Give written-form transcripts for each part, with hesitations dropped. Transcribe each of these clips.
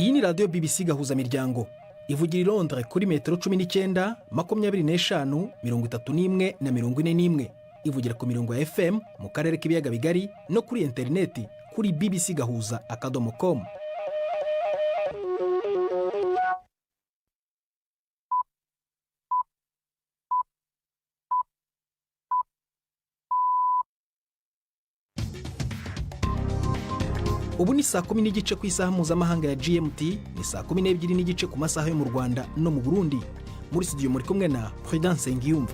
Iyi ni radiyo BBC gahuza miryango ivugira i Londres kuri metero 19, 25, 31 na 41. Ivugira ku mirongo ya FM mu karere k'ibiyaga bigari no kuri interineti kuri bbcgahuza.com. Ubu ni saa 10 n'igice ku isaha mpuzamahanga ya GMT, ni saa 12 n'igice ku masaha yo mu Rwanda no mu Burundi. Muri studio muri kumwe na Prudence Ngiyumva.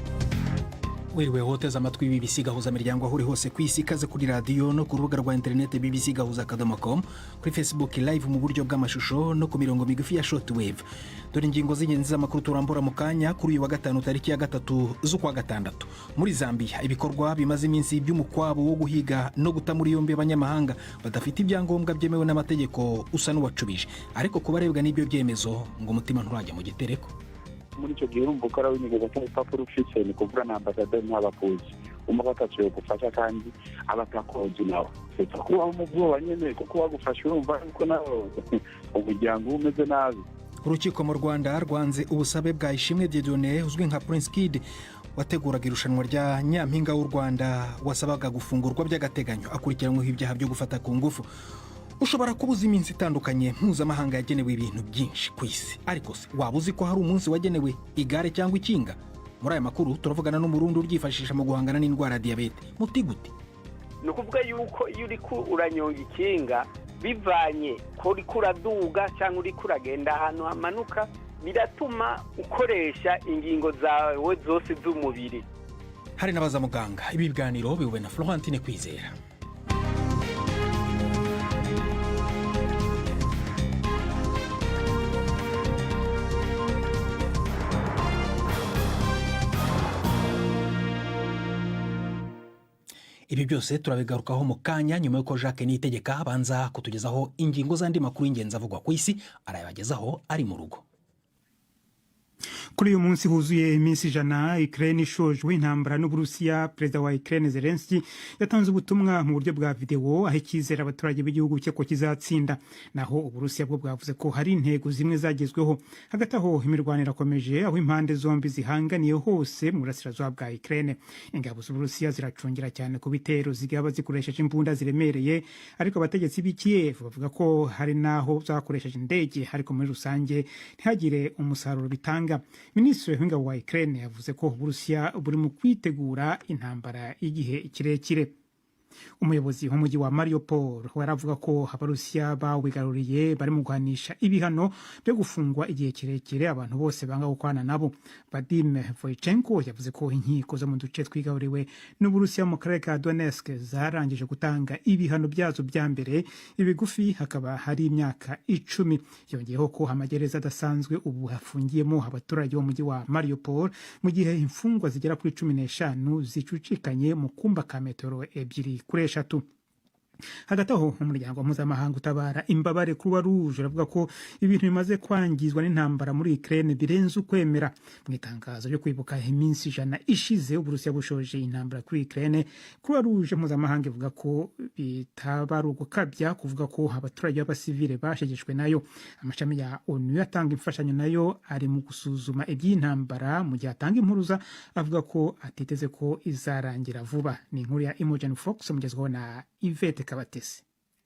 Wiriwe hoteza amatwi BBC gahuza miryango aho uri hose ku isi, kaze kuri radio no ku rubuga rwa internet bbcgahuza.com, kuri Facebook live mu buryo bw'amashusho no ku mirongo migufi ya shortwave. Dore ingingo z'ingenzi z'amakuru turambura mu kanya kuri uyu wa gatanu tariki ya 3 z'ukwa gatandatu. Muri Zambia ibikorwa bimaze iminsi by'umukwabo wo guhiga no guta muri yombi abanyamahanga badafite ibyangombwa byemewe n'amategeko usa n'uwacubije, ariko kubarebwa n'ibyo byemezo ngo umutima nturajya mu gitereko. Muri icyo gihe umukora w'inyigo cyangwa papuro ufite ni kuvuga na ambasaderi n'abakozi umubataciye gufasha kandi abatakozi nawe kuba mu bwoba nyene kuko bagufasha urumva ko nawe umuryango umeze nabi. Urukiko mu Rwanda rwanze ubusabe bwa Ishimwe Dieudonné uzwi nka Prince Kid wateguraga irushanwa rya Nyampinga w'u Rwanda, wasabaga gufungurwa by'agateganyo akurikiranyweho ibyaha byo gufata ku ngufu. Ushobora kubuza iminsi itandukanye mpuzamahanga yagenewe ibintu byinshi ku isi, ariko se waba uzi ko hari umunsi wagenewe igare cyangwa ikinga? Muri aya makuru turavugana n'umurundi uryifashisha mu guhangana n'indwara ya diabete. Muti gute? Ni ukuvuga yuko iyo uri uranyonga ikinga bivanye ko uri kuraduga cyangwa uri kuragenda ahantu hamanuka, biratuma ukoresha ingingo zawe zose z'umubiri. Hari n'abaza muganga. Ibi biganiro biwe na Florentine Kwizera. Ibi byose turabigarukaho mu kanya nyuma yuko Jacques Niyitegeka abanza kutugezaho ingingo z'andi makuru y'ingenzi avugwa ku isi, arayabagezaho ari mu rugo. Kuri uyu munsi huzuye iminsi 100 Ukraine ishojwe intambara n'Uburusiya, Perezida wa Ukraine Zelensky yatanze ubutumwa mu buryo bwa video aho ikizera abaturage b'igihugu cye ko kizatsinda, naho Uburusiya bwo bwavuze ko hari intego zimwe zagezweho. Hagati aho imirwanire irakomeje aho impande zombi zihanganiye hose mu burasirazuba bwa Ukraine. Ingabo z'Uburusiya ziracungira cyane ku bitero zigaba zikoresheje imbunda ziremereye, ariko abategetsi b'i Kiev bavuga ko hari naho zakoresheje indege, ariko muri rusange ntihagire umusaruro bitanga. Minisitiri w'ingabo wa Ukraine yavuze ko Uburusiya buri mu kwitegura intambara y'igihe kirekire. Umuyobozi w'umujyi wa Mariupol waravuga ko Abarusiya bawigaruriye bari mu guhanisha ibihano byo gufungwa igihe kirekire abantu bose banga gukwana nabo. Vadim Voichenko yavuze ko inkiko zo mu duce twigaruriwe n'Uburusiya mu karere ka Donetsk zarangije gutanga ibihano byazo bya mbere, ibigufi hakaba hari imyaka 10. Yongeyeho ko amagereza adasanzwe ubu hafungiyemo abaturage b'umujyi wa Mariupol, mu gihe imfungwa zigera kuri 15 zicucikanye mu kumba ka metero 2 kuri 3. Hagati aho umuryango mpuzamahanga utabara imbabare Croix Rouge uravuga ko ibintu bimaze kwangizwa n'intambara muri Ukraine birenze ukwemera. Mu itangazo ryo kwibuka iminsi 100 ishize Uburusiya bushoje intambara kuri Ukraine, Croix Rouge mpuzamahanga ivuga ko bitabara ugukabya kuvuga ko abaturage b'abasivile bashegeshwe nayo. Amashami ya ONU yatanga imfashanyo nayo ari mu gusuzuma iby'intambara, mu gihe atanga impuruza avuga ko atiteze ko izarangira vuba. Ni inkuru ya Imogen Fox mugezweho na Yvette Kabatesi.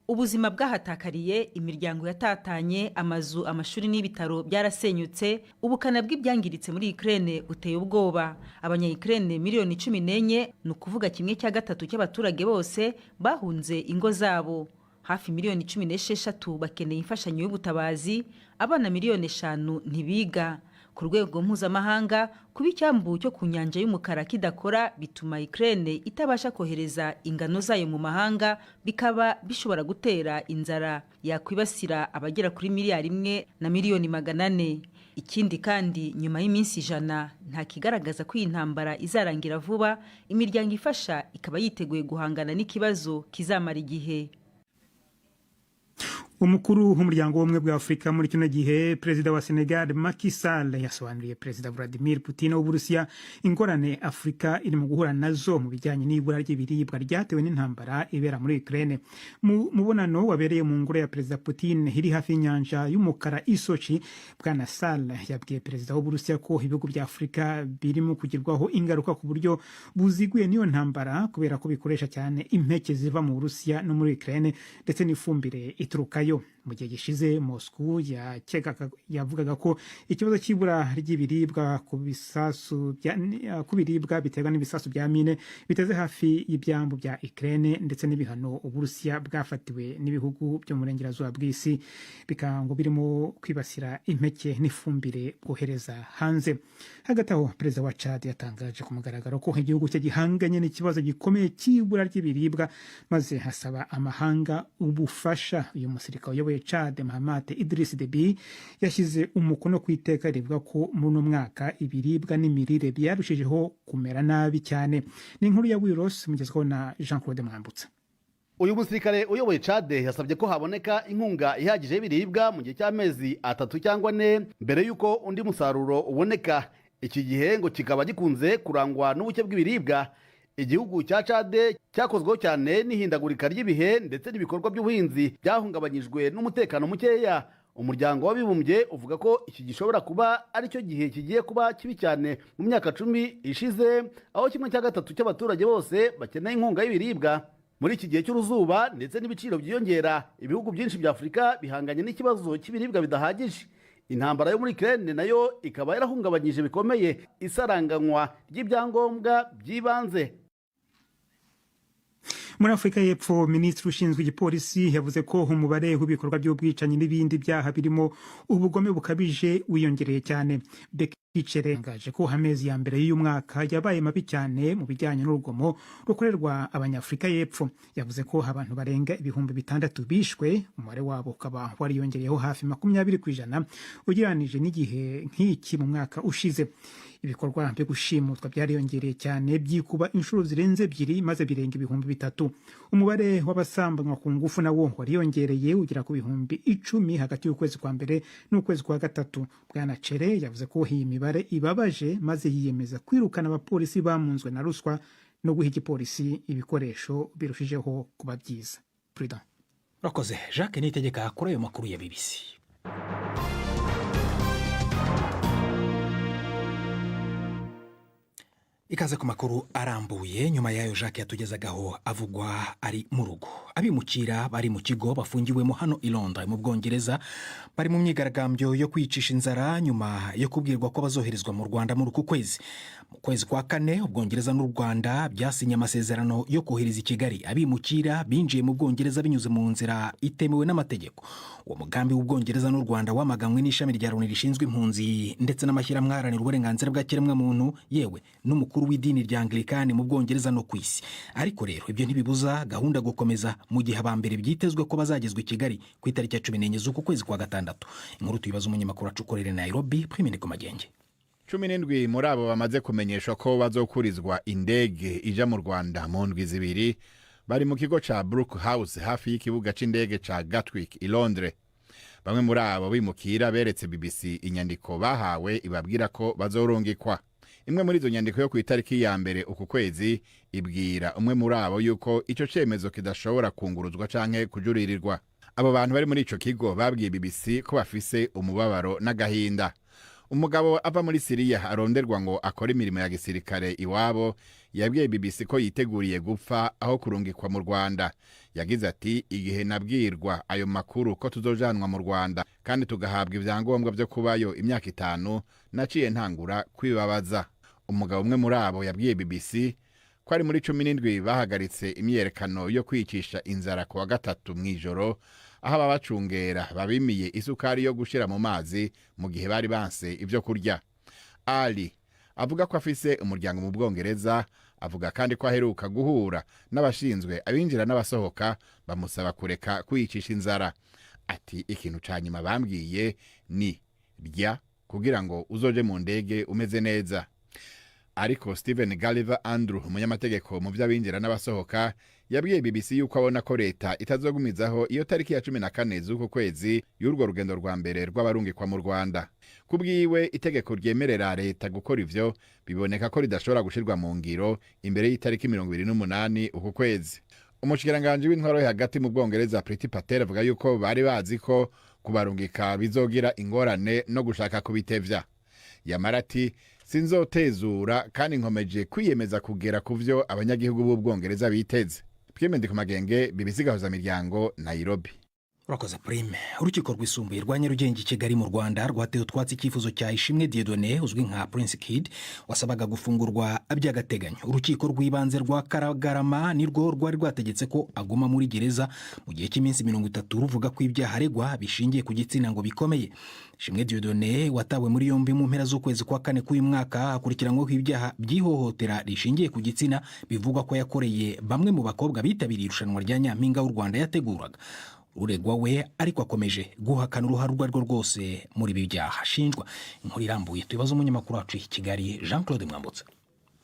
Ubuzima bwahatakariye, imiryango yatatanye, amazu, amashuri n'ibitaro byarasenyutse, ubukana bw'ibyangiritse muri Ukraine buteye ubwoba. Abanya-Ukraine miliyoni 14, ni ukuvuga 1/3 cy'abaturage bose bahunze ingo zabo. Hafi miliyoni 16 bakeneye imfashanyo y'ubutabazi, abana miliyoni 5 ntibiga. Ku rwego mpuzamahanga, kuba icyambu cyo ku nyanja y'umukara kidakora bituma Ukraine itabasha kohereza ingano zayo mu mahanga, bikaba bishobora gutera inzara yakwibasira abagera kuri miliyari 1 na miliyoni 400. Ikindi kandi nyuma y'iminsi 100 nta kigaragaza ko iyi ntambara izarangira vuba, imiryango ifasha ikaba yiteguye guhangana n'ikibazo kizamara igihe. umukuru w'umuryango w'ubumwe bwa Afurika muri kino gihe perezida wa Senegal Macky Sall yasobanuriye perezida Vladimir Putin w'Uburusiya ingorane Afurika iri mu guhura nazo mu bijyanye n'ibura ry'ibiribwa ryatewe n'intambara ibera muri Ukraine. Mu mubonano wabereye mu ngoro ya perezida Putin iri hafi y'inyanja y'umukara i Sochi, bwana Sall yabwiye perezida w'Uburusiya ko ibihugu bya Afurika birimo kugirwaho ingaruka ku buryo buziguye n'iyo ntambara kubera ko bikoresha cyane impeke ziva mu Burusiya no muri Ukraine ndetse n'ifumbire iturukayo. Mu gihe gishize Moscow yavugaga ko ikibazo cy'ibura ry'ibiribwa ku biribwa biterwa n'ibisasu bya mine biteze hafi y'ibyambu bya Ukraine ndetse n'ibihano Uburusiya bwafatiwe n'ibihugu byo mu burengerazuba bw'isi bikango birimo kwibasira impeke n'ifumbire bwohereza hanze. Hagati aho perezida wa Chad yatangaje ku mugaragaro ko igihugu cye gihanganye n'ikibazo gikomeye cy'ibura ry'ibiribwa maze hasaba amahanga ubufasha. Uyu musirikare uyoboye Chad Mahamat Idriss Deby yashyize umukono ku iteka rivuga ko muri uno mwaka ibiribwa n'imirire byarushijeho kumera nabi cyane. Ni inkuru ya Wiros mugezweho na Jean Claude Mwambutsa. Uyu musirikare uyoboye Chad yasabye ko haboneka inkunga ihagije y'ibiribwa mu gihe cy'amezi 3 cyangwa 4 mbere yuko undi musaruro uboneka. Iki gihe ngo kikaba gikunze kurangwa n'ubuke bw'ibiribwa. Igihugu cya Chad cyakozweho cyane n'ihindagurika ry'ibihe ndetse n'ibikorwa by'ubuhinzi byahungabanyijwe n'umutekano mukeya. Umuryango w'abibumbye uvuga ko iki gishobora kuba ari cyo gihe kigiye kuba kibi cyane mu myaka 10 ishize, aho 1/3 cy'abaturage bose bakeneye inkunga y'ibiribwa. Muri iki gihe cy'uruzuba ndetse n'ibiciro byiyongera, ibihugu byinshi bya Afurika bihanganye n'ikibazo cy'ibiribwa bidahagije. Intambara yo muri Ukraine nayo ikaba yarahungabanyije bikomeye isaranganywa ry'ibyangombwa by'ibanze. Muri Afurika y'Epfo, minisitiri ushinzwe igipolisi yavuze ko umubare w'ibikorwa by'ubwicanyi n'ibindi byaha birimo ubugome bukabije wiyongereye cyane. Bekicere yangaje ko amezi ya mbere y'uyu mwaka yabaye mabi cyane mu bijyanye n'urugomo rukorerwa Abanyafurika y'Epfo. Yavuze ko abantu barenga 6,000 bishwe, umubare wabo ukaba wariyongereyeho hafi 20% ugereranije n'igihe nk'iki mu mwaka ushize. Ibikorwa byo gushimutwa byariyongereye cyane byikuba inshuro zirenze 2 maze birenga 3,000. Umubare w'abasambanywa ku ngufu nawo wariyongereye ugera ku 10,000 hagati y'ukwezi kwa mbere n'ukwezi kwa gatatu. Bwana Chere yavuze ko iyi mibare ibabaje maze yiyemeza kwirukana abapolisi bamunzwe na ruswa no guha igipolisi ibikoresho birushijeho kuba byiza. Prudent. Rakoze Jacques Nitegeka kuri ayo makuru ya BBC. Ikaze ku makuru arambuye. Nyuma yayo Jacques yatugezagaho avugwa ari mu rugo. Abimukira bari mu kigo bafungiwemo hano i Londres mu Bwongereza bari mu myigaragambyo yo kwicisha inzara nyuma yo kubwirwa ko bazoherezwa mu Rwanda muri uku kwezi. Mu kwezi kwa 4 Ubwongereza n'u Rwanda byasinye amasezerano yo kohereza i Kigali abimukira binjiye mu Bwongereza binyuze mu nzira itemewe n'amategeko. Uwo mugambi w'Ubwongereza n'u Rwanda wamaganwe n'ishami rya Loni rishinzwe impunzi ndetse n'amashyirahamwe aharanira uburenganzira bwa kiremwamuntu yewe n'umukuru w'idini rya Anglikani mu Bwongereza no kwisi. Ariko rero ibyo ntibibuza gahunda gukomeza mu gihe abambere byitezwe ko bazagezwa i Kigali ku itariki ya 14 z'uku kwezi kwa 6. Inkuru tuyibaza umunyamakuru acukorera Nairobi Prime Nikomagenge. 17 muri abo bamaze kumenyeshwa ko bazokurizwa indege ija mu Rwanda mu ndwi zibiri bari mu kigo ca Brook House hafi y'ikibuga c'indege ca Gatwick i Londres. Bamwe muri abo bimukira beretse BBC inyandiko bahawe ibabwira ko bazorungikwa. Imwe muri izo nyandiko yo ku itariki ya mbere uku kwezi ibwira umwe muri abo yuko ico cemezo kidashobora kunguruzwa canke kujuririrwa. Abo bantu bari muri ico kigo babwiye BBC ko bafise umubabaro n'agahinda. Umugabo ava muri Syria aronderwa ngo akora imirimo ya gisirikare iwabo yabwiye BBC ko yiteguriye gupfa aho kurungikwa mu Rwanda. Yagize ati igihe nabwirwa ayo makuru ko tuzojanwa mu Rwanda kandi tugahabwa ivyangombwa byo kubayo imyaka 5 naciye ntangura kwibabaza. Umugabo umwe muri abo yabwiye BBC ko ari muri 17 bahagaritse imyerekano yo kwicisha inzara ku wa gatatu mwijoro aho ababacungera babimiye isukari yo gushira mu mazi mu gihe bari banse ivyo kurya. Ali avuga ko afise umuryango mu Bwongereza, avuga kandi ko aheruka guhura n'abashinzwe abinjira n'abasohoka bamusaba kureka kwicisha inzara. Ati ikintu canyuma bambwiye ni rya kugira ngo uzoje mu ndege umeze neza. Ariko Stephen Gulliver Andrew umunyamategeko mu by'abinjira n'abasohoka yabwiye BBC yuko abona ko leta itazogumizaho iyo tariki ya 14 z'uko kwezi y'urwo rugendo rwa mbere rw'abarungikwa mu Rwanda. Kubwiwe itegeko ryemerera leta gukora ivyo biboneka ko ridashobora gushirwa mu ngiro imbere y'itariki 28 uko kwezi. Umushikiranganje w'intwaro hagati mu Bwongereza Priti Patel avuga yuko bari bazi ko kubarungika bizogira ingorane no gushaka kubitevya. Yamarati sinzotezura kandi nkomeje kwiyemeza kugera kuvyo abanyagihugu b'Ubwongereza biteze. Pyemendi ku magenge BBC gahuza miryango Nairobi. Urakoze Prime. Urukiko rwisumbuye rwa Nyarugenge Kigali mu Rwanda rwateye utwatsi icyifuzo cya Ishimwe Dieudonné uzwi nka Prince Kid wasabaga gufungurwa by'agateganyo. Urukiko rw'ibanze rwa Karagarama nirwo rwari rwategetse ko aguma muri gereza mu gihe cy'iminsi 30 ruvuga ko ibyaha aregwa bishingiye ku gitsina ngo bikomeye. Ishimwe Dieudonné watawe muri yombi mu mpera z'ukwezi kwa kane k'uyu mwaka akurikiranyweho ibyaha by'ihohotera rishingiye ku gitsina bivugwa ko yakoreye bamwe mu bakobwa bitabiriye irushanwa rya Nyampinga w'u Rwanda yateguraga. Uregwa we ariko akomeje guhakana uruhare rwo rwose muri ibi byaha ashinjwa. Inkuru irambuye tubaza umunyamakuru wacu i Kigali Jean-Claude Mwambutsa.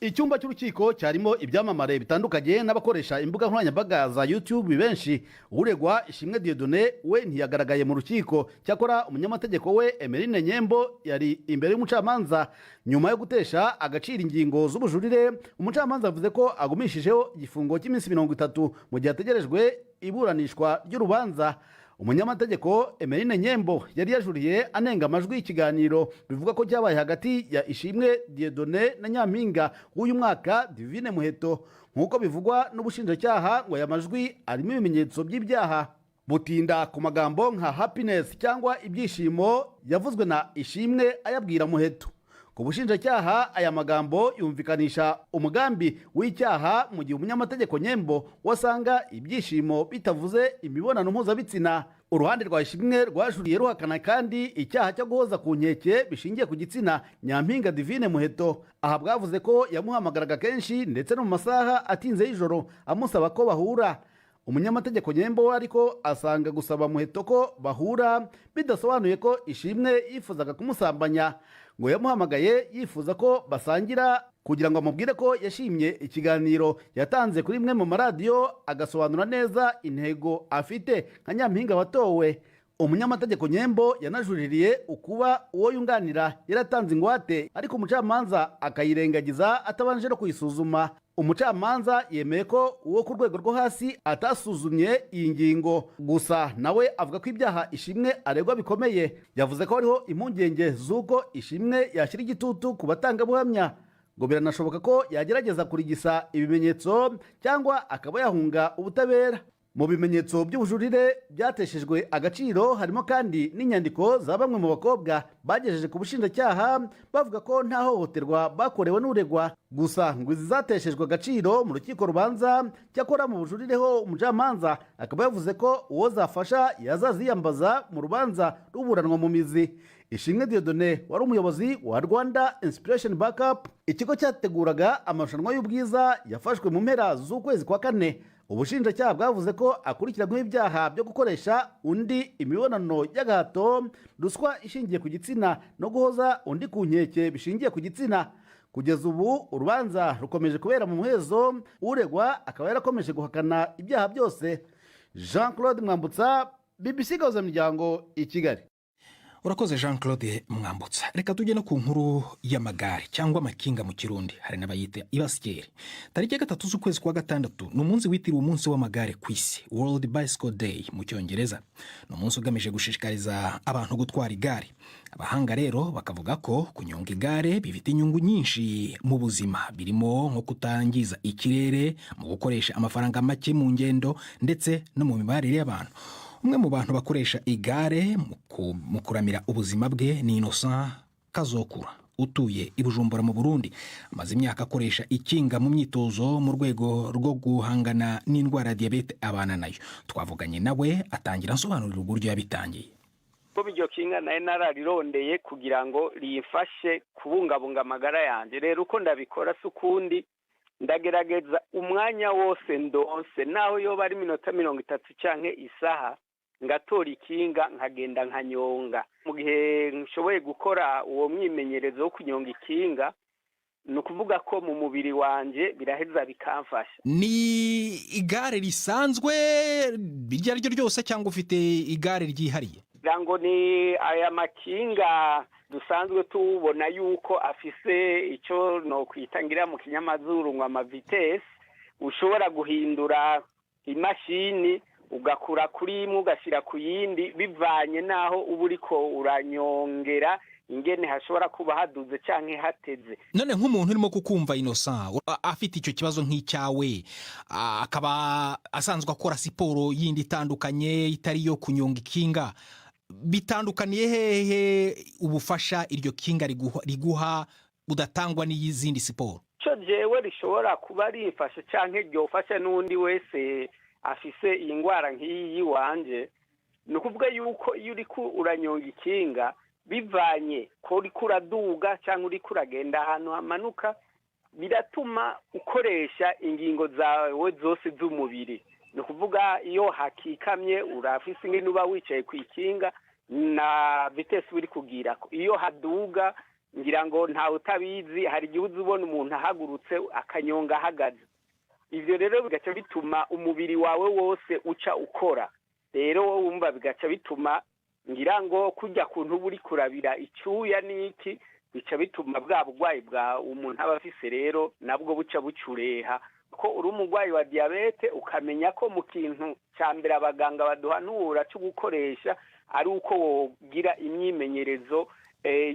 Icyumba cy'urukiko cyarimo ibyamamare bitandukanye n'abakoresha imbuga nkoranyambaga za YouTube benshi. Uregwa Ishimwe Dieudonné we ntiyagaragaye mu rukiko, cyakora umunyamategeko we Emeline Nyembo yari imbere y'umucamanza. Nyuma yo gutesha agaciro ingingo z'ubujurire, umucamanza avuze ko agumishijeho igifungo cy'iminsi 30 mu gihe ategerejwe iburanishwa ry'urubanza. Umunyamategeko Emeline Nyembo yari yajuriye anenga amajwi y'ikiganiro bivuga ko cyabaye hagati ya Ishimwe Dieudonné na Nyampinga w'uyu mwaka Divine Muheto, nk'uko bivugwa n'ubushinjacyaha ngo aya majwi arimo ibimenyetso by'ibyaha. Butinda ku magambo nka happiness cyangwa ibyishimo yavuzwe na Ishimwe ayabwira Muheto. Ku bushinjacyaha aya magambo yumvikanisha umugambi w'icyaha mu gihe umunyamategeko Nyembo wasanga ibyishimo bitavuze imibonano mpuzabitsina. Uruhande rwa Ishimwe rwajuriye ruhakana kandi icyaha cyo guhoza ku nkeke bishingiye ku gitsina Nyampinga Divine Muheto. Aha bwavuze ko yamuhamagaraga kenshi ndetse no mu masaha atinze y'ijoro amusaba ko bahura. Umunyamategeko Nyembo ariko asanga gusaba Muheto ko bahura bidasobanuye ko Ishimwe yifuzaga kumusambanya, ngo yamuhamagaye yifuza ko basangira kugira ngo amubwire ko yashimye ikiganiro yatanze kuri imwe mu maradiyo, agasobanura neza intego afite nka Nyampinga watowe. Umunyamategeko Nyembo yanajuririye ukuba uwo yunganira yaratanze ingwate ariko umucamanza akayirengagiza atabanje no kuyisuzuma. Umucamanza yemeye ko uwo ku rwego rwo hasi atasuzumye iyi ngingo, gusa nawe avuga ko ibyaha Ishimwe aregwa bikomeye. Yavuze ko hariho impungenge z'uko Ishimwe yashyira igitutu ku batangabuhamya, ngo biranashoboka ko yagerageza kurigisa ibimenyetso cyangwa akaba yahunga ubutabera. Mu bimenyetso by'ubujurire byateshejwe agaciro harimo kandi n'inyandiko za bamwe mu bakobwa bagejeje ku bushinjacyaha bavuga ko nta hohoterwa bakorewe n'uregwa. Gusa ngo izi zateshejwe agaciro mu rukiko rubanza, cyakora mu bujurireho umucamanza akaba yavuze ko uwo zafasha yazaziyambaza mu rubanza ruburanwa mu mizi. Ishimwe Dieudonné wari umuyobozi wa Rwanda Inspiration Backup, ikigo cyateguraga amarushanwa y'ubwiza yafashwe mu mpera z'ukwezi kwa kane. Ubushinjacyaha bwavuze ko akurikiranyweho ibyaha byo gukoresha undi imibonano y'agahato, ruswa ishingiye ku gitsina no guhoza undi ku nkeke bishingiye ku gitsina. Kugeza ubu urubanza rukomeje kubera mu muhezo, uregwa akaba yarakomeje guhakana ibyaha byose. Jean-Claude Mwambutsa, BBC gahuza miryango i Kigali. Urakoze Jean-Claude Mwambutsa. Reka tujye no ku nkuru y'amagare cyangwa amakinga mu Kirundi, hari n'abayita ibasikeri. Tariki ya 3 z'ukwezi kwa gatandatu ni umunsi witiriwe umunsi w'amagare ku isi, World Bicycle Day mu Cyongereza. Ni umunsi ugamije gushishikariza abantu gutwara igare. Abahanga rero bakavuga ko kunyonga igare bifite inyungu nyinshi mu buzima, birimo nko kutangiza ikirere, mu gukoresha amafaranga make mu ngendo ndetse no mu mibarire y'abantu. Umwe mu bantu bakoresha igare mu kuramira ubuzima bwe ni Innocent Kazokura utuye i Bujumbura mu Burundi. Amaze imyaka akoresha ikinga mu myitozo mu rwego rwo guhangana n'indwara ya diabete abana nayo. Twavuganye nawe atangira asobanurira uburyo yabitangiye. Ko iryo kinga naye nararirondeye kugira ngo riyifashe kubungabunga amagara yanjye. Rero uko ndabikora sukundi ndagerageza umwanya wose ndonse, naho yoba ari minota 30 canke isaha, ngatora ikinga nkagenda nkanyonga. Mu gihe nshoboye gukora uwo mwimenyerezo wo kunyonga ikinga, ni ukuvuga ko mu mubiri wanjye biraheza bikamfasha. Ni igare risanzwe iryo ari ryo ryose cyangwa ufite igare ryihariye? ngo ni aya makinga dusanzwe tubona yuko afise icyo no kwitangira mu kinyamazuru ngo amavitesi, ushobora guhindura imashini ugakura kuri imwe ugashyira ku yindi bivanye n'aho uba uriko uranyongera ingene hashobora kuba haduze cyangwa hateze. None nk'umuntu urimo kukumva Innocent afite icyo kibazo nk'icyawe, akaba asanzwe akora siporo yindi itandukanye itari yo kunyonga ikinga, bitandukaniye hehe ubufasha iryo kinga riguha budatangwa n'izindi siporo? Cyo jewe rishobora kuba rifasha cyangwa ryofasha n'undi wese afise iyi ndwara nk'iyi wanje, ni ukuvuga yuko iyo uriko uranyonga ikinga bivanye ko uriko uraduga cyangwa uriko uragenda ahantu hamanuka, biratuma ukoresha ingingo zawe zose z'umubiri. Ni ukuvuga iyo hakikamye urafise ingene uba wicaye ku ikinga na vitesi uri kugirako. Iyo haduga ngira ngo ntawe utabizi, hari igihe uzubona umuntu ahagurutse akanyonga ahagaze. Ivyo rero bigaca bituma umubiri wawe wose uca ukora. Rero wowe wumva bigaca bituma ngira ngo kujya kuntu buri kurabira icyuya niki, bica bituma bwa bugwayi bwa umuntu aba afise rero nabwo buca bucureha. Ko uri umugwayi wa diabete ukamenya ko mu kintu cya mbere abaganga baduhanura cyo gukoresha ari uko wogira imyimenyerezo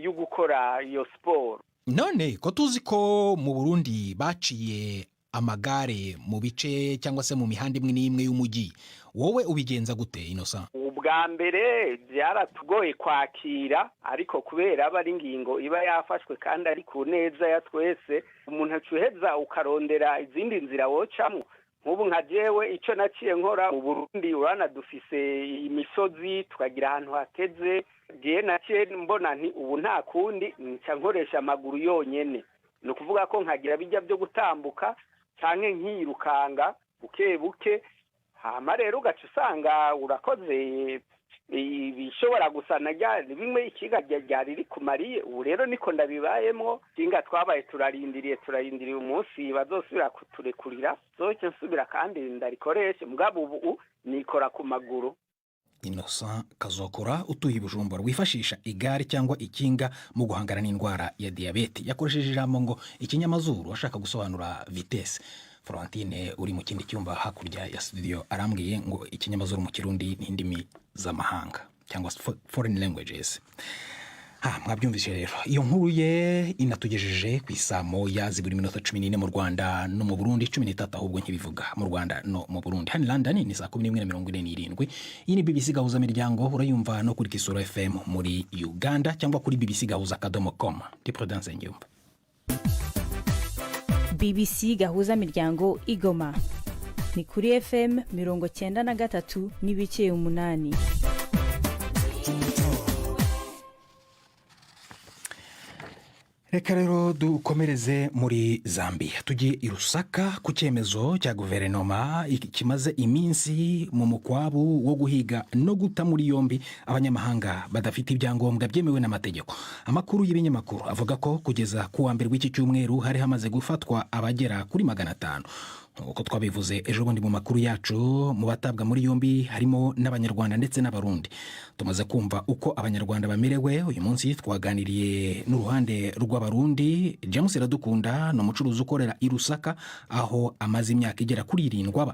yo gukora iyo siporo. None ko tuzi ko mu Burundi baciye amagare mu bice cyangwa se mu mihanda imwe n'imwe y'umujyi, wowe ubigenza gute Innocent? Ubwa mbere byaratugoye kwakira, ariko kubera aba ari ingingo iba yafashwe kandi ari ku neza ya twese, umuntu acuheza ukarondera izindi nzira wocamwo. Nk'ubu nka jewe icyo naciye nkora mu Burundi, urana dufise imisozi tukagira ahantu hateze, je naciye mbona nti ubu nta kundi nca nkoresha amaguru yonyene. Ni ukuvuga ko nkagira bijya byo gutambuka canke nkirukanga buke buke, hama rero ugaca usanga urakoze bishobora gusana bimwe ikiga ryari rikumariye. Ubu rero niko ndabibayemwo, kinga twabaye turarindiriye umunsi bazosubira kuturekurira, zoce nsubira kandi ndarikoreshe, mugabo ubu nikora ku maguru. Innocent Kazokora utuye Bujumbura wifashisha igare cyangwa ikinga mu guhangana n'indwara ya diabete, yakoresheje ijambo ngo ikinyamazuru ashaka gusobanura vitesse. Florentine uri mu kindi cyumba hakurya ya studio arambwiye ngo ikinyamazuru mu Kirundi ni indimi z'amahanga cyangwa foreign languages. Mwabyumvise rero, iyo nkuru ye inatugejeje ku isamo yazi buri minota 14 mu Rwanda no mu Burundi, 13 ahubwo nkibivuga mu Rwanda no mu Burundi. Hano London ni saa 11:47. Iyi ni BBC Gahuza Miryango, urayumva no kuri Kisoro FM muri Uganda cyangwa kuri bbcgahuza.com. Ndi Prudence Nyumba. BBC Gahuza Miryango Igoma ni kuri FM 93.8. Reka rero dukomereze muri Zambia, tujye i Lusaka ku cyemezo cya guverinoma kimaze iminsi mu mukwabu wo guhiga no guta muri yombi abanyamahanga badafite ibyangombwa byemewe n'amategeko. Amakuru y'ibinyamakuru avuga ko kugeza ku wa mbere w'iki cyumweru hari hamaze gufatwa abagera kuri 500. Uko twabivuze ejo bundi mu makuru yacu, mu batabwa muri yombi harimo n'abanyarwanda ndetse n'abarundi. Tumaze kumva uko abanyarwanda bamerewe. Uyu munsi twaganiriye n'uruhande rw'abarundi. James Iradukunda no mucuruzi ukorera i Lusaka aho amaze imyaka igera kuri 7.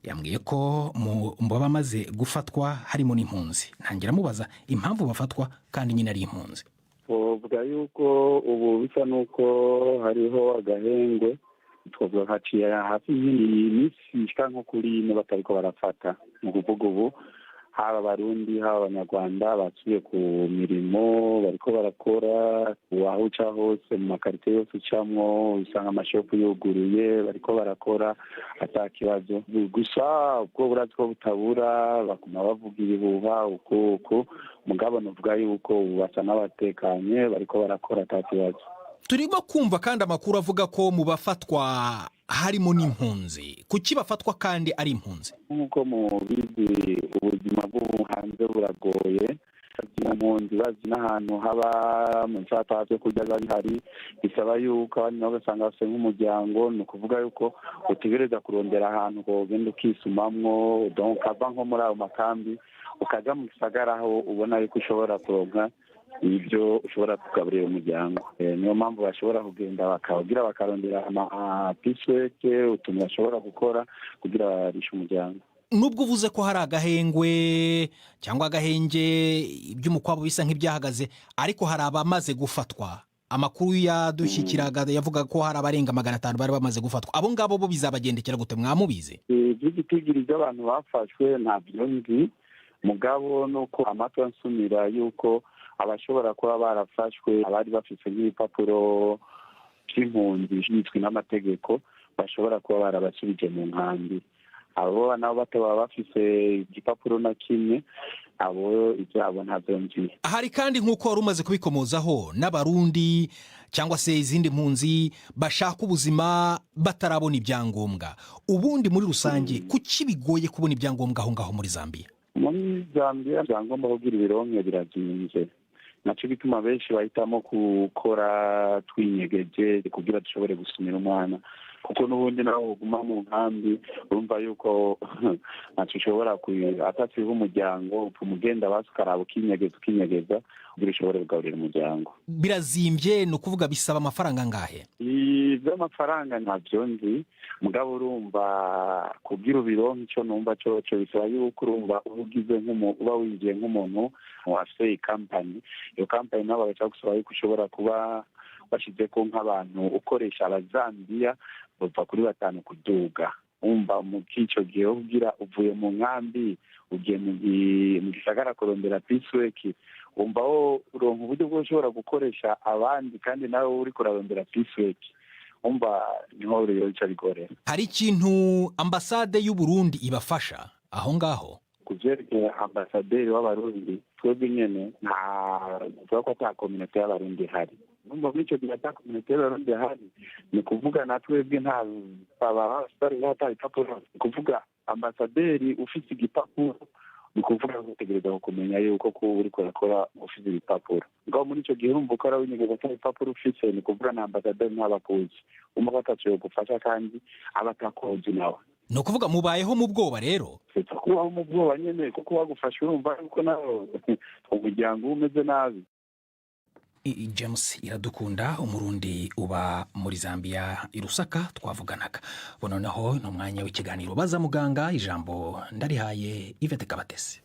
Yambwiye ko mu bamaze gufatwa harimo n'impunzi. Ntangira mubaza impamvu bafatwa kandi nyine ari impunzi. Uvuga yuko ubu bisa nuko hariho agahengwe, twavuga haciye hafi y'imisi nko kuri ine batariko barafata. Mu kuvuga ubu haba abarundi haba abanyarwanda basubiye ku mirimo, bariko barakora aho uca hose mu makarite yose ucamwo usanga amashopu yuguruye, bariko barakora ata kibazo. Gusa ubwo burazi ko butabura bakuma bavuga ibihuha uko mugabo novuga yuko basa n'abatekanye bariko barakora ata kibazo. Turimo kumva kandi amakuru avuga ko mu bafatwa harimo n'impunzi. Kuki bafatwa kandi ari impunzi? Nkuko mubizi ubuzima bwo hanze buragoye, bakazi mu mpunzi bazi n'ahantu haba mu nsata byo kurya biba bihari, bisaba yuko abandi nabo ugasanga bafite nk'umuryango. Ni ukuvuga yuko utegereza kurondera ahantu ugenda ukisumamwo, donc ukava nko muri ayo makambi ukajya mu gisagara aho ubona yuko ushobora kuronka ibyo ushobora kugaburira umuryango. Niyo mpamvu bashobora kugenda bakagira bakarondera amapisweke, utuntu bashobora gukora kugira barishe umuryango. Nubwo uvuze ko hari agahengwe cyangwa agahenge iby'umukwabo bisa nk'ibyahagaze, ariko hari abamaze gufatwa. Amakuru yadushyikiraga yavuga ko hari abarenga 500 bari bamaze gufatwa. Abo ngabo bo bizabagendekera gute, mwamubize? By'igitigiriza abantu bafashwe ntabyo nzi, mugabo nuko amatwa nsumira yuko abashobora kuba barafashwe abari bafite nk'ibipapuro by'impunzi bizwi n'amategeko bashobora kuba barabasubije mu nkambi. Abo nabo bataba bafite igipapuro na kimwe, abo ibyabo ntabyo nzi. Hari kandi nk'uko wari umaze kubikomozaho n'abarundi cyangwa se izindi mpunzi bashaka ubuzima batarabona ibyangombwa. Ubundi muri rusange kuki bigoye kubona ibyangombwa aho ngaho muri Zambia? Muri Zambia ibyangombwa kugira ibironke birazinze, naco bituma benshi bahitamo gukora twinyegeje kugira dushobore gusumira umwana, kuko n'ubundi nawe uguma mu nkambi urumva yuko naco ushobora atasiba umuryango umugenda basukaraba ukinyegeza kugira ushobore kugaburira umuryango. Birazimbye, ni ukuvuga bisaba amafaranga angahe? Iby'amafaranga ntabyo nzi, mugabo urumva kugira ubironke icyo numva cyo bisaba yuko urumva uba winjiye nk'umuntu wafite ikampani. Iyo kampani nabo bagaca gusaba yuko ushobora kuba bashize ko nk'abantu ukoresha abazambiya bava kuri 5 kuduga. Umva mu kico gihe ugira uvuye mu nkambi ugiye mu gisagara kurondera pisweki, umva ho uronka uburyo bwo ushobora gukoresha abandi kandi nawe uri kurarondera pisweki. Umva niho rero cyabigorera. Hari ikintu ambasade y'u Burundi ibafasha aho ngaho? Kuvyerekeye ambasaderi w'abarundi twebwe nyene nta ko ata community y'abarundi hari. Numva muri icyo gihe ata community y'abarundi hari, ni kuvuga na twebwe nta abasitari n'ata ipapuro. Ni kuvuga ambasaderi ufite igipapuro, ni kuvuga gutegereza kumenya yuko ko uri kurakora ufite ibipapuro. Ngaho muri icyo gihe urumva ukora winyegeza ata ipapuro ufite, ni kuvuga na ambasaderi n'abakozi umugataciye gufasha kandi abatakozi nawe. Ni ukuvuga mubayeho mu bwoba rero? Kubaho mu bwoba nyine kuko bagufasha urumva yuko nawe umuryango umeze nabi. James Iradukunda, umurundi uba muri Zambia i Lusaka twavuganaga. Bononeho no mwanya w'ikiganiro baza muganga, ijambo ndarihaye Yvette Kabatesi.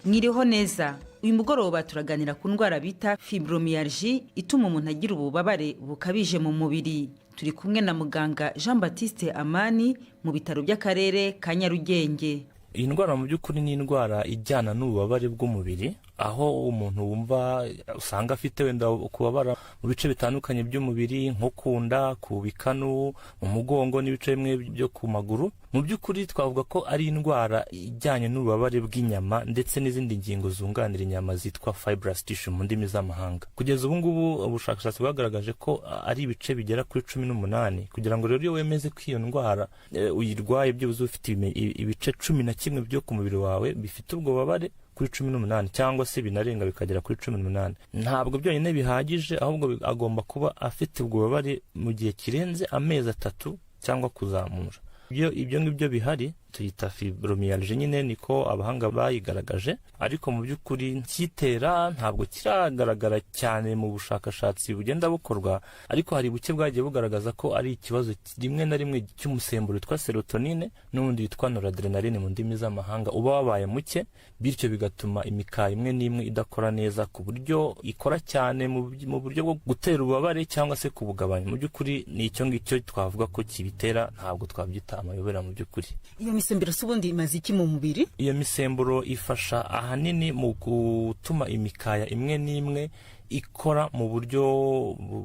Mwiriho neza. Uyu mugoroba turaganira ku ndwara bita fibromyalgie ituma umuntu agira ububabare bukabije mu mubiri. Turi kumwe na muganga Jean Baptiste Amani mu bitaro by'akarere ka Nyarugenge. Iyi ndwara mu by'ukuri ni indwara ijyana n'ububabare bw'umubiri, aho umuntu wumva usanga afite wenda kubabara mu bice bitandukanye by'umubiri nko kunda, ku bikanu, mu mugongo n'ibice bimwe byo ku maguru. Mu by'ukuri twavuga ko ari indwara ijyanye n'ububabare bw'inyama ndetse n'izindi ngingo zunganira inyama zitwa fibrous tissue mu ndimi z'amahanga. Kugeza ubu ngubu ubushakashatsi bwagaragaje ko ari ibice bigera kuri 18. Kugira ngo rero iyo wemeze ko iyo ndwara uyirwaye byibuze ufite ibice 11 byo ku mubiri wawe bifite ubwo bubabare kuri 18 cyangwa se binarenga bikagera kuri 18. Ntabwo byonyine bihagije, ahubwo agomba kuba afite ubwo bubabare mu gihe kirenze amezi 3 cyangwa kuzamura. Ibyo ngibyo bihari tuyita fibromyalgie, nyine niko abahanga bayigaragaje, ariko mu by'ukuri kitera ntabwo kiragaragara cyane mu bushakashatsi bugenda bukorwa, ariko hari buke bwagiye bugaragaza ko ari ikibazo rimwe na rimwe cy'umusemburo witwa serotonine n'ubundi witwa noradrenaline mu ndimi z'amahanga uba wabaye muke, bityo bigatuma imikaya imwe n'imwe idakora neza ku buryo ikora cyane mu buryo bwo gutera ububabare cyangwa se kubugabanya. Mu by'ukuri ni icyo ngicyo twavuga ko kibitera, ntabwo twabyita amayobera mu by'ukuri. Iyo misemburo subundi imaze iki mu mubiri? Iyo misemburo ifasha ahanini mu gutuma imikaya imwe n'imwe ikora mu buryo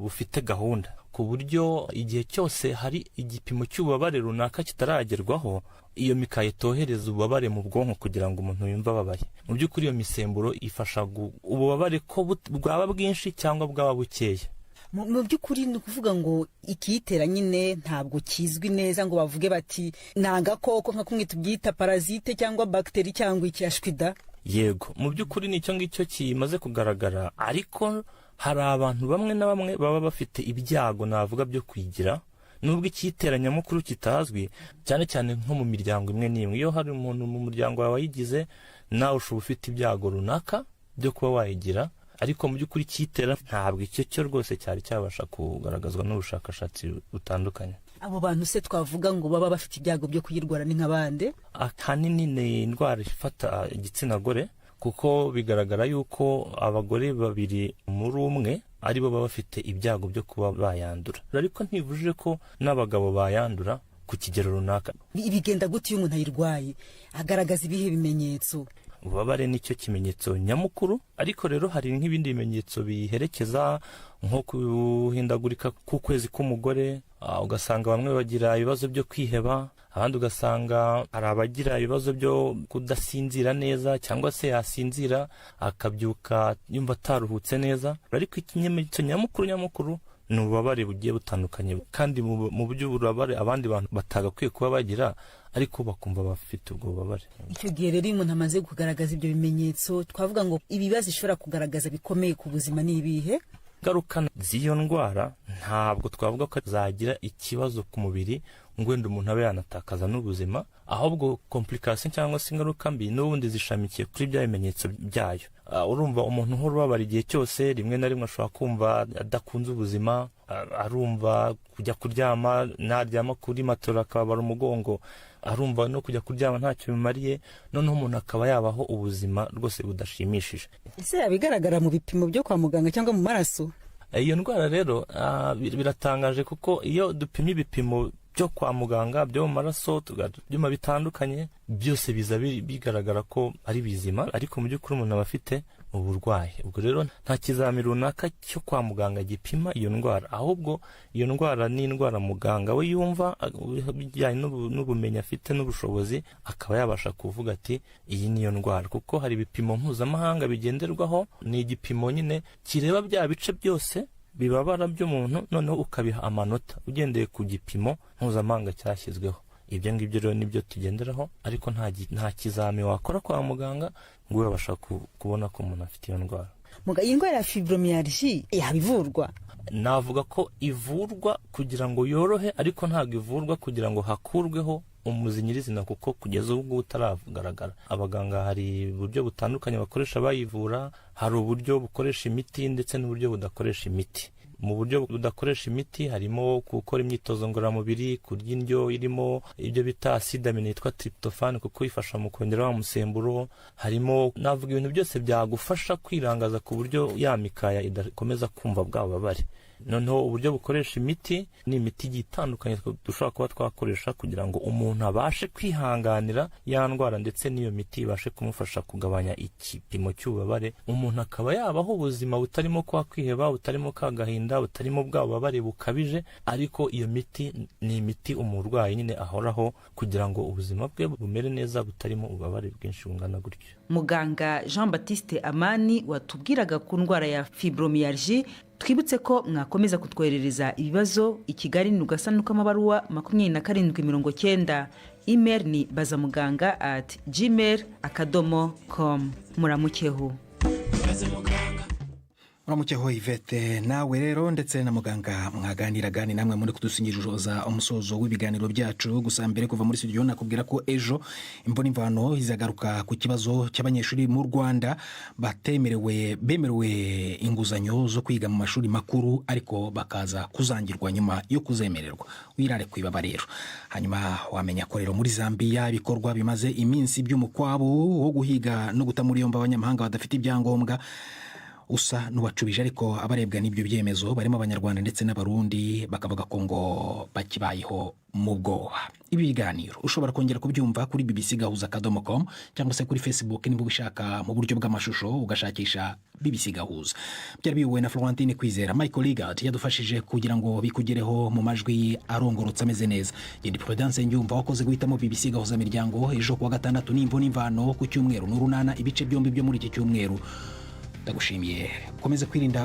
bufite gahunda, ku buryo igihe cyose hari igipimo cy'ububabare runaka kitaragerwaho, iyo mikaya itohereza ububabare mu bwonko kugira ngo umuntu yumve ababaye. Mu by'ukuri iyo misemburo ifasha ububabare ko bwaba bwinshi cyangwa bwaba bukeya. mu by'ukuri ni ukuvuga ngo ikiyitera nyine ntabwo kizwi neza ngo bavuge bati ni agakoko nka kumwe tubyita parazite cyangwa bagiteri cyangwa icyashwida. Yego, mu by'ukuri nicyo ngicyo kimaze kugaragara, ariko hari abantu bamwe na bamwe baba bafite ibyago navuga byo kwigira nubwo ikiyitera nyamukuru kitazwi, cyane cyane nko mu miryango imwe n'imwe. Iyo hari umuntu mu muryango wawe wayigize, nawe ushobora ufite ibyago runaka byo kuba wayigira, ariko mu by'ukuri ikiyitera ntabwo icyo cyo rwose cyari cyabasha kugaragazwa n'ubushakashatsi butandukanye. Abo bantu se twavuga ngo baba bafite ibyago byo kuyirwara ni nk'abande? Ahanini ni indwara ifata igitsina gore, kuko bigaragara yuko abagore babiri muri umwe aribo baba bafite ibyago byo kuba bayandura, ariko ntivuje ko n'abagabo bayandura ku kigero runaka. Bigenda gute iyo umuntu ayirwaye? Agaragaza ibihe bimenyetso? Ububabare nicyo kimenyetso nyamukuru, ariko rero hari nk'ibindi bimenyetso biherekeza nko kuhindagurika k'ukwezi k'umugore, ugasanga bamwe bagira ibibazo byo kwiheba, abandi ugasanga hari abagira ibibazo byo kudasinzira neza, cyangwa se yasinzira akabyuka yumva ataruhutse neza. Ariko ikimenyetso nyamukuru ni ububabare bugiye butandukanye, kandi mu buryo ububabare abandi bantu batagakwiye kuba bagira, ariko bakumva bafite ubwo bubabare. Icyo gihe rero iyo umuntu amaze kugaragaza ibyo bimenyetso, twavuga ngo ibibazo ishobora kugaragaza bikomeye ku buzima ni ibihe? Ingaruka z'iyo ndwara ntabwo twavuga ko zagira ikibazo ku mubiri ngo wenda umuntu abe yanatakaza n'ubuzima, ahubwo complication cyangwa se ingaruka mbi n'ubundi zishamikiye kuri bya bimenyetso byayo. Urumva umuntu uhora ubabara igihe cyose, rimwe na rimwe ashobora kumva adakunze ubuzima, arumva kujya kuryama, naryama kuri matora akababara umugongo, arumva no kujya kuryama ntacyo bimariye, noneho umuntu akaba yabaho ubuzima rwose budashimishije. Ese yabigaragara mu bipimo byo kwa muganga cyangwa mu maraso? Iyo ndwara rero biratangaje, kuko iyo dupima ibipimo byo kwa muganga byo mu maraso, byuma bitandukanye, byose biza bigaragara ko ari bizima, ariko mu by'ukuri umuntu aba afite uburwayi. Ubwo rero nta kizami runaka cyo kwa muganga gipima iyo ndwara, ahubwo iyo ndwara ni indwara muganga we yumva bijyanye n'ubumenyi afite n'ubushobozi, akaba yabasha kuvuga ati iyi niyo ndwara, kuko hari ibipimo mpuzamahanga bigenderwaho. Ni igipimo nyine kireba bya bice byose bibabara by'umuntu, noneho ukabiha amanota ugendeye ku gipimo mpuzamahanga cyashyizweho. Ibyo ngibyo rero nibyo tugenderaho, ariko nta kizami wakora kwa muganga ngo ubasha kubona ko umuntu afite iyo ndwara. Iyi ndwara ya fibromyalgie yabivurwa? Navuga ko ivurwa kugira ngo yorohe, ariko ntabwo ivurwa kugira ngo hakurweho umuzi nyirizina, kuko kugeza ubu utaragaragara. Abaganga hari uburyo butandukanye bakoresha bayivura, hari uburyo bukoresha imiti ndetse n'uburyo budakoresha imiti. Mu buryo budakoresha imiti harimo gukora imyitozo ngororamubiri, kurya indyo irimo ibyo bita acide amine yitwa tryptophan, kuko ifasha mu kongera wa musemburo. Harimo navuga ibintu byose byagufasha kwirangaza ku buryo ya mikaya idakomeza kumva bwa bubabare. Noneho uburyo bukoresha imiti ni imiti igiye itandukanye dushobora kuba twakoresha kugira ngo umuntu abashe kwihanganira ya ndwara, ndetse n'iyo miti ibashe kumufasha kugabanya igipimo cy'ububabare, umuntu akaba yabaho ubuzima butarimo kwa kwiheba, butarimo kagahinda, butarimo bwa bubabare bukabije. Ariko iyo miti ni imiti umurwayi nyine ahoraho kugira ngo ubuzima bwe bumere neza, butarimo ububabare bwinshi bungana gutyo. Muganga Jean Baptiste Amani watubwiraga ku ndwara ya fibromyalgie. Twibutse ko mwakomeza kutwoherereza ibibazo i Kigali ni ugasanuka amabaruwa 2790. Email ni bazamuganga@gmail.com. Muramukeho. Uramukeho Yvette, nawe rero ndetse na muganga mwaganiraga ni namwe muri kudusingiroza umusozo w'ibiganiro byacu. Gusa mbere kuva muri studio nakubwira ko ejo imboni mvano izagaruka ku kibazo cy'abanyeshuri mu Rwanda bemerewe inguzanyo zo kwiga mu mashuri makuru, ariko bakaza kuzangirwa nyuma yo kuzemererwa. Wirare kwibaba rero. Hanyuma wamenya ko rero muri Zambia ibikorwa bimaze iminsi by'umukwabo wo guhiga no guta muri yomba abanyamahanga badafite ibyangombwa usa n'uwacubije, ariko abarebwa n'ibyo byemezo barimo abanyarwanda ndetse n'abarundi bakavuga ko ngo bakibayeho mu bwoba. Ibi biganiro ushobora kongera kubyumva kuri bbcgahuza.com cyangwa se kuri Facebook niba ubishaka mu buryo bw'amashusho ugashakisha BBC Gahuza. Byari biyobowe na Florentine Kwizera. Michael Ligard yadufashije kugira ngo bikugereho mu majwi arongorotse ameze neza. Yendi Prudence Nyumva wakoze guhitamo BBC Gahuza miryango ejo kuwa gatandatu n'imboni mvano ku cyumweru n'urunana ibice byombi byo muri iki cyumweru. Ndagushimiye, komeze kwirinda